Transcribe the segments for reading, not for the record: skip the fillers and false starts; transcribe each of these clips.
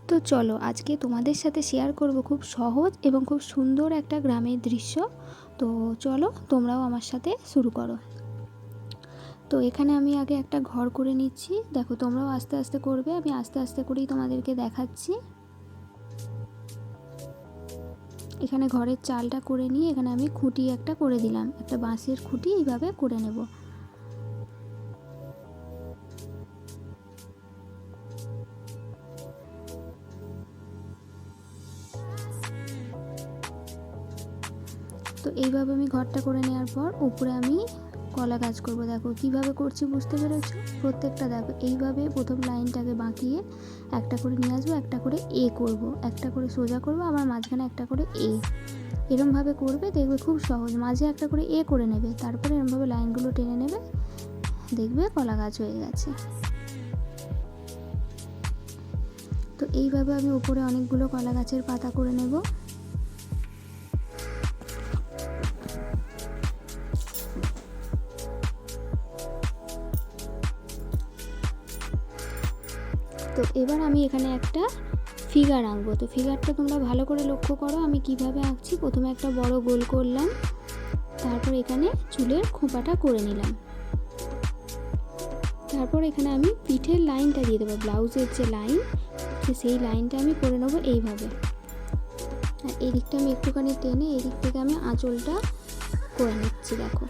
তো চলো আজকে তোমাদের সাথে শেয়ার করব খুব সহজ এবং খুব সুন্দর একটা গ্রামের দৃশ্য। তো চলো তোমরাও আমার সাথে শুরু করো। তো এখানে আমি আগে একটা ঘর করে নিচ্ছি, দেখো তোমরাও আস্তে আস্তে করবে, আমি আস্তে আস্তে করেই তোমাদেরকে দেখাচ্ছি। এখানে ঘরের চালটা করে নিয়ে এখানে আমি খুঁটি একটা করে দিলাম, একটা বাঁশের খুঁটি এইভাবে করে নেব। তো এইভাবে আমি ঘরটা করে নেওয়ার পর উপরে আমি কলা গাছ করব। দেখো কিভাবে করছি বুঝতে পেরেছো? প্রত্যেকটা দেখো এইভাবে প্রথম লাইনটাকে বাঁকিয়ে একটা করে নিয়ে আসবো, একটা করে এ করব, একটা করে সোজা করব, আবার মাঝখানে একটা করে এ, এরমভাবে করবে, দেখবে খুব সহজ। মাঝে একটা করে এ করে নেবে, তারপরে এরমভাবে লাইনগুলো টেনে নেবে, দেখবে কলা গাছ হয়ে গেছে। তো এইভাবে আমি উপরে অনেকগুলো কলা গাছের পাতা করে নেব। তো এবার আমি এখানে একটা ফিগার আঁকবো। তো ফিগারটা তোমরা ভালো করে লক্ষ্য করো আমি কিভাবে আঁকছি। প্রথমে একটা বড় গোল করলাম, তারপর এখানে চুলের খোঁপাটা করে নিলাম, তারপর এখানে আমি পিঠের লাইনটা দিয়ে দেবো, ব্লাউজের যে লাইন সেই লাইনটা আমি করে নেবো এইভাবে। আর এই দিকটা আমি একটুখানি টেনে এই দিক থেকে আমি আঁচলটা করে নিচ্ছি। দেখো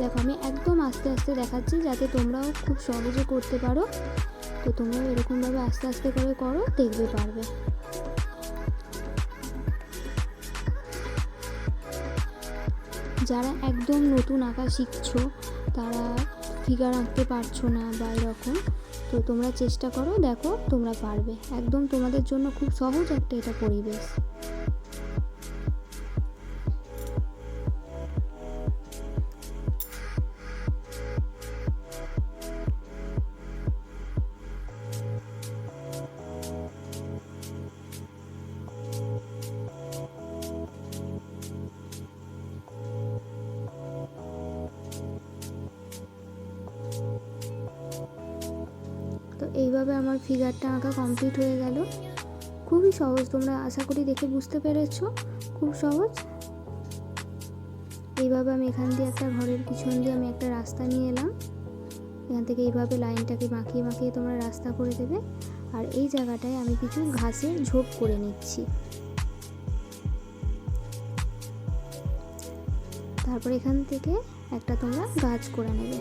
দেখো আমি একদম আস্তে আস্তে দেখাচ্ছি যাতে তোমরাও খুব সহজে করতে পারো। তো তোমরাও এরকমভাবে আস্তে আস্তে করে করো, দেখবে পারবে। যারা একদম নতুন আঁকা শিখছো, তারা ফিগার আঁকতে পারছো না বা এরকম, তো তোমরা চেষ্টা করো, দেখো তোমরা পারবে। একদম তোমাদের জন্য খুব সহজ একটা এটা পরিবেশ। তো এইভাবে আমার ফিগারটা আঁকা কমপ্লিট হয়ে গেল। খুবই সহজ, তোমরা আশা করি দেখে বুঝতে পেরেছো, খুব সহজ। এইভাবে আমি এখান দিয়ে একটা ঘরের পিছন দিয়ে আমি একটা রাস্তা নিয়ে এলাম, এখান থেকে এইভাবে লাইনটাকে বাঁকিয়ে বাঁকিয়ে তোমরা রাস্তা করে দেবে। আর এই জায়গাটায় আমি কিছু ঘাসের ঝোপ করে নিচ্ছি। তারপর এখান থেকে একটা তোমরা গাছ করে নেবে।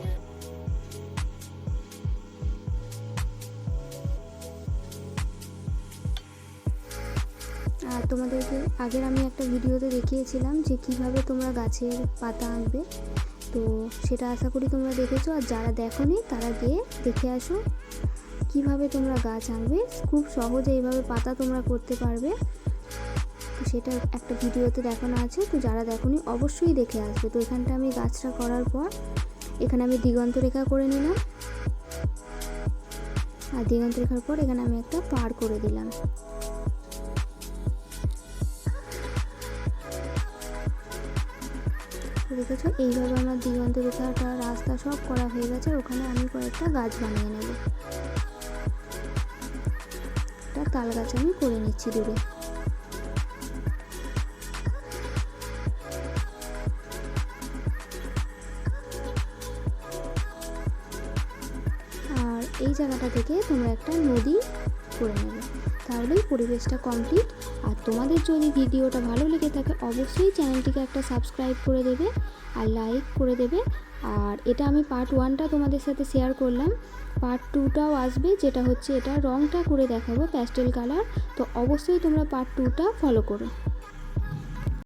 আর তোমাদেরকে আগের আমি একটা ভিডিওতে দেখিয়েছিলাম যে কিভাবে তোমরা গাছের পাতা আঁকবে, তো সেটা আশা করি তোমরা দেখেছো। আর যারা দেখোনি তারা গিয়ে দেখে আসো কিভাবে তোমরা গাছ আঁকবে। খুব সহজে এইভাবে পাতা তোমরা করতে পারবে, তো সেটা একটা ভিডিওতে দেখানো আছে, তো যারা দেখোনি অবশ্যই দেখে আসবে। তো এখানটা আমি গাছটা করার পর এখানে আমি দিগন্ত রেখা করে নিলাম, আর দিগন্ত রেখার পর এখানে আমি একটা পার করে দিলাম। দেখেছো এইভাবে আমার দিগন্ত রেখাটা রাস্তা সব করা হয়ে গেছে। ওখানে আমি কয়েকটা গাছ বানিয়ে নেব, একটা তাল গাছ আমি করে নিচ্ছি দূরে। আর এই জায়গাটা থেকে তোমরা একটা নদী করে নেবে, তাহলেই পরিবেশটা কমপ্লিট। আর তোমাদের যদি ভিডিওটা ভালো লেগে থাকে অবশ্যই চ্যানেলটিকে একটা সাবস্ক্রাইব করে দেবে আর লাইক করে দেবে। আর এটা আমি পার্ট 1টা তোমাদের সাথে শেয়ার করলাম, পার্ট 2টাও আসবে, যেটা হচ্ছে এটা রঙটা করে দেখাবো প্যাস্টেল কালার। তো অবশ্যই তোমরা পার্ট 2টা ফলো করো।